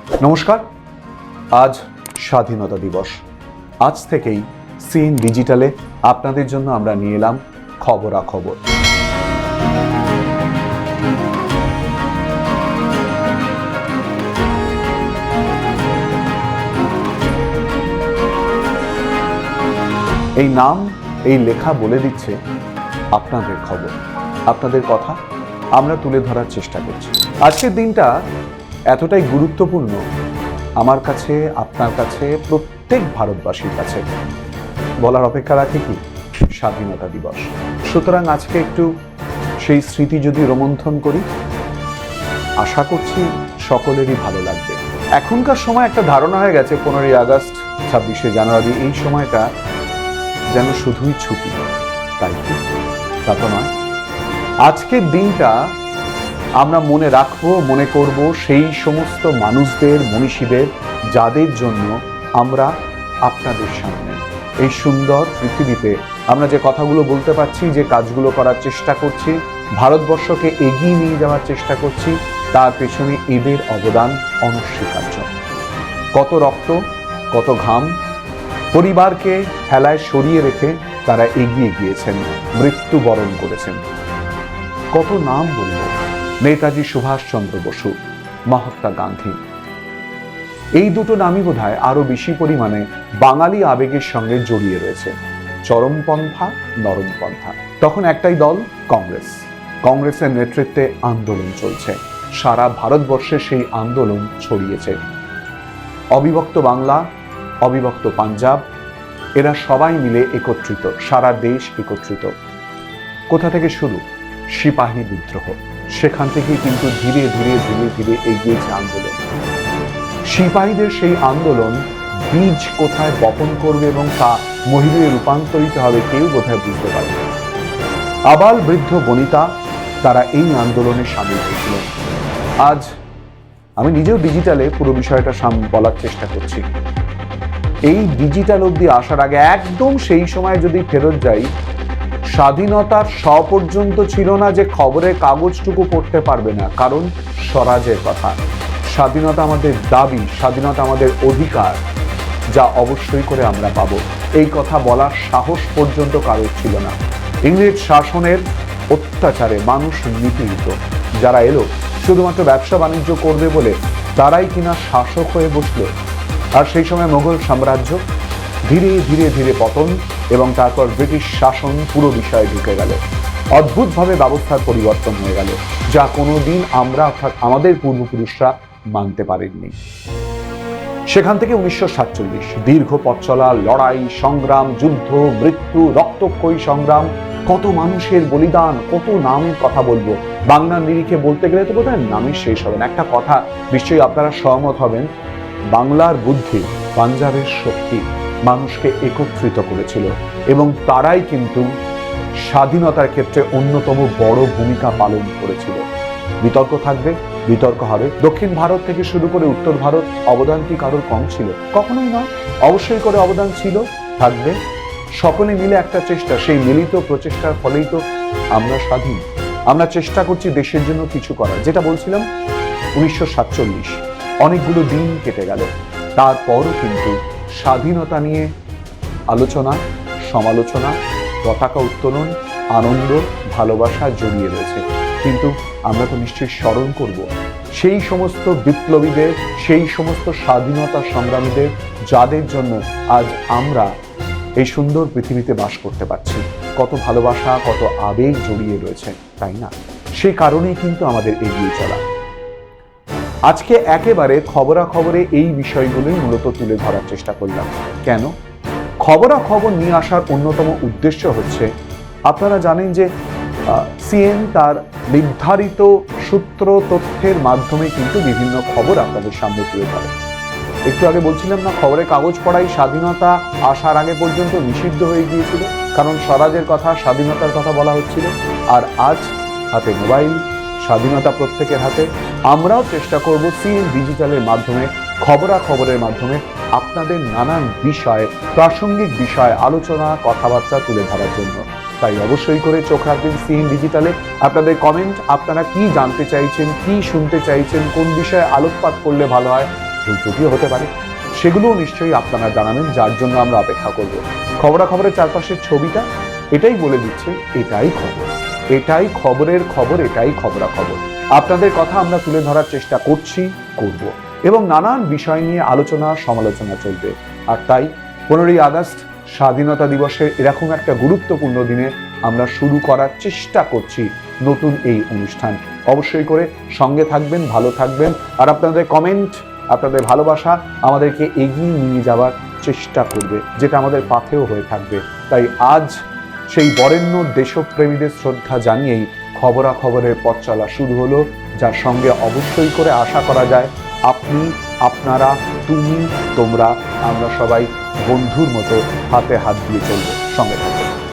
নমস্কার। আজ স্বাধীনতা দিবস। আজ থেকেই সিএন ডিজিটালে আপনাদের জন্য আমরা নিয়ে এলাম খবরাখবর। এই নাম, এই লেখা বলে দিচ্ছে আপনাদের খবর, আপনাদের কথা আমরা তুলে ধরার চেষ্টা করছি। আজকের দিনটা এতটাই গুরুত্বপূর্ণ আমার কাছে, আপনার কাছে, প্রত্যেক ভারতবাসীর কাছে। বলার অপেক্ষা রাখে কি স্বাধীনতা দিবস। সুতরাং আজকে একটু সেই স্মৃতি যদি রোমন্থন করি, আশা করছি সকলেরই ভালো লাগবে। এখনকার সময় একটা ধারণা হয়ে গেছে 15ই আগস্ট, 26শে জানুয়ারি এই সময়টা যেন শুধুই ছুটি, তাই কি? তা তো নয়। আজকের দিনটা আমরা মনে রাখবো, মনে করব সেই সমস্ত মানুষদের, মনীষীদের, যাদের জন্য আমরা আপনাদের সামনে এই সুন্দর পৃথিবীতে আমরা যে কথাগুলো বলতে পারছি, যে কাজগুলো করার চেষ্টা করছি, ভারতবর্ষকে এগিয়ে নিয়ে যাওয়ার চেষ্টা করছি, তার পেছনে এদের অবদান অনস্বীকার্য। কত রক্ত, কত ঘাম, পরিবারকে হেলায় সরিয়ে রেখে তারা এগিয়ে গিয়েছেন, মৃত্যুবরণ করেছেন। কত নাম বলব, নেতাজি সুভাষচন্দ্র বসু, মহাত্মা গান্ধী, এই দুটো নামই বোধহয় আরো বেশি পরিমাণে বাঙালি আবেগের সঙ্গে জড়িয়ে রয়েছে। চরমপন্থা, নরমপন্থা। তখন একটাই দল, কংগ্রেস। কংগ্রেসের নেতৃত্বে আন্দোলন চলছে, সারা ভারতবর্ষে সেই আন্দোলন ছড়িয়েছে। অবিভক্ত বাংলা, অবিভক্ত পাঞ্জাব, এরা সবাই মিলে একত্রিত, সারা দেশ একত্রিত। কোথা থেকে শুরু? সিপাহী বিদ্রোহ। সেখান থেকেই কিন্তু ধীরে ধীরে ধীরে ধীরে এগিয়েছে আন্দোলন। সিপাহীদের সেই আন্দোলন বীজ কোথায় বপন করবে এবং তা মহিলে রূপান্তরিত হবে কেউ বোধহয় বুঝতে পারে। আবাল বৃদ্ধ বনিতা তারা এই আন্দোলনে সামিল হয়েছিলেন। আজ আমি নিজেও ডিজিটালে পুরো বিষয়টা বলার চেষ্টা করছি। এই ডিজিটাল অবধি আসার আগে একদম সেই সময় যদি ফেরত যাই, স্বাধীনতার পর্যন্ত ছিল না যে খবরের কাগজটুকু পড়তে পারবে না, কারণ স্বরাজের কথা। স্বাধীনতা আমাদের দাবি, স্বাধীনতা আমাদের অধিকার, যা অবশ্যই করে আমরা পাবো, এই কথা বলার সাহস পর্যন্ত কারোর ছিল না। ইংরেজ শাসনের অত্যাচারে মানুষ নিপীড়িত। যারা এলো শুধুমাত্র ব্যবসা বাণিজ্য করবে বলে, তারাই কিনা শাসক হয়ে বসলো। আর সেই সময় মোগল সাম্রাজ্য ধীরে ধীরে ধীরে পতন, এবং তারপর ব্রিটিশ শাসন পুরো বিষয়ে ঢুকে গেল। অদ্ভুতভাবে ব্যবস্থার পরিবর্তন হয়ে গেল, যা কোনোদিন আমরা অর্থাৎ আমাদের পূর্বপুরুষরা মানতে পারেননি। সেখান থেকে 1947 দীর্ঘ পথ চলা, লড়াই, সংগ্রাম, যুদ্ধ, মৃত্যু, রক্তক্ষয়ী সংগ্রাম, কত মানুষের বলিদান, কত নামের কথা বলবো। বাংলার নিরিখে বলতে গেলে তো বোধহয় নামের শেষ হবে না। একটা কথা নিশ্চয়ই আপনারা সহমত হবেন, বাংলার বুদ্ধি, পাঞ্জাবের শক্তি মানুষকে একত্রিত করেছিল, এবং তারাই কিন্তু স্বাধীনতার ক্ষেত্রে অন্যতম বড় ভূমিকা পালন করেছিল। বিতর্ক থাকবে, বিতর্ক হবে। দক্ষিণ ভারত থেকে শুরু করে উত্তর ভারত, অবদান কি কারোর কম ছিল? কখনোই নয়, অবশ্যই করে অবদান ছিল, থাকবে। সকলে মিলে একটা চেষ্টা, সেই মিলিত প্রচেষ্টার ফলেই তো আমরা স্বাধীন। আমরা চেষ্টা করছি দেশের জন্য কিছু করার। যেটা বলছিলাম, 1947 অনেকগুলো দিন কেটে গেল, তারপরও কিন্তু স্বাধীনতা নিয়ে আলোচনা, সমালোচনা, পতাকা উত্তোলন, আনন্দ, ভালোবাসা জড়িয়ে রয়েছে। কিন্তু আমরা তো নিশ্চয়ই স্মরণ করব সেই সমস্ত বিপ্লবীদের, সেই সমস্ত স্বাধীনতা সংগ্রামীদের, যাদের জন্য আজ আমরা এই সুন্দর পৃথিবীতে বাস করতে পারছি। কত ভালোবাসা, কত আবেগ জড়িয়ে রয়েছে, তাই না? সেই কারণেই কিন্তু আমাদের এগিয়ে চলা। আজকে একেবারে খবরাখবরে এই বিষয়গুলোই মূলত তুলে ধরার চেষ্টা করলাম। কেন? খবরাখবর নিয়ে আসার অন্যতম উদ্দেশ্য হচ্ছে, আপনারা জানেন যে সিএন তার নির্ধারিত সূত্র তথ্যের মাধ্যমে কিন্তু বিভিন্ন খবর আপনাদের সামনে তুলে ধরে। একটু আগে বলছিলাম না, খবরের কাগজ পড়াই স্বাধীনতা আসার আগে পর্যন্ত নিষিদ্ধ হয়ে গিয়েছিল, কারণ স্বরাজের কথা, স্বাধীনতার কথা বলা হচ্ছিল। আর আজ হাতে মোবাইল, স্বাধীনতা প্রত্যেকের হাতে। আমরাও চেষ্টা করব সিএন ডিজিটালের মাধ্যমে, খবরাখবরের মাধ্যমে আপনাদের নানান বিষয়, প্রাসঙ্গিক বিষয়, আলোচনা, কথাবার্তা তুলে ধরার জন্য। তাই অবশ্যই করে চোখ রাখবেন সিএন ডিজিটালে। আপনাদের কমেন্ট, আপনারা কি জানতে চাইছেন, কি শুনতে চাইছেন, কোন বিষয়ে আলোকপাত করলে ভালো হয়, ভুল ত্রুটিও হতে পারে, সেগুলোও নিশ্চয়ই আপনারা জানাবেন, যার জন্য আমরা অপেক্ষা করব। খবরাখবরের চারপাশের ছবিটা এটাই বলে দিচ্ছে, এটাই খবর, এটাই খবরের খবর, এটাই খবরাখবর। আপনাদের কথা আমরা তুলে ধরার চেষ্টা করছি, করব, এবং নানান বিষয় নিয়ে আলোচনা সমালোচনা চলবে। আর তাই 15ই আগস্ট স্বাধীনতা দিবসে এরকম একটা গুরুত্বপূর্ণ দিনে আমরা শুরু করার চেষ্টা করছি নতুন এই অনুষ্ঠান। অবশ্যই করে সঙ্গে থাকবেন, ভালো থাকবেন, আর আপনাদের কমেন্ট, আপনাদের ভালোবাসা আমাদেরকে এগিয়ে নিয়ে যাওয়ার চেষ্টা করবে, যেটা আমাদের পাথেয় হয়ে থাকবে। তাই আজ সেই বরেণ্য দেশপ্রেমীদের শ্রদ্ধা জানিয়েই খবরাখবরের পথ চলা শুরু হলো, যার সঙ্গে অবশ্যই করে আশা করা যায় আপনি, আপনারা, তুমি, তোমরা, আমরা সবাই বন্ধুর মতো হাতে হাত দিয়ে চলবো। সঙ্গে থাকবে।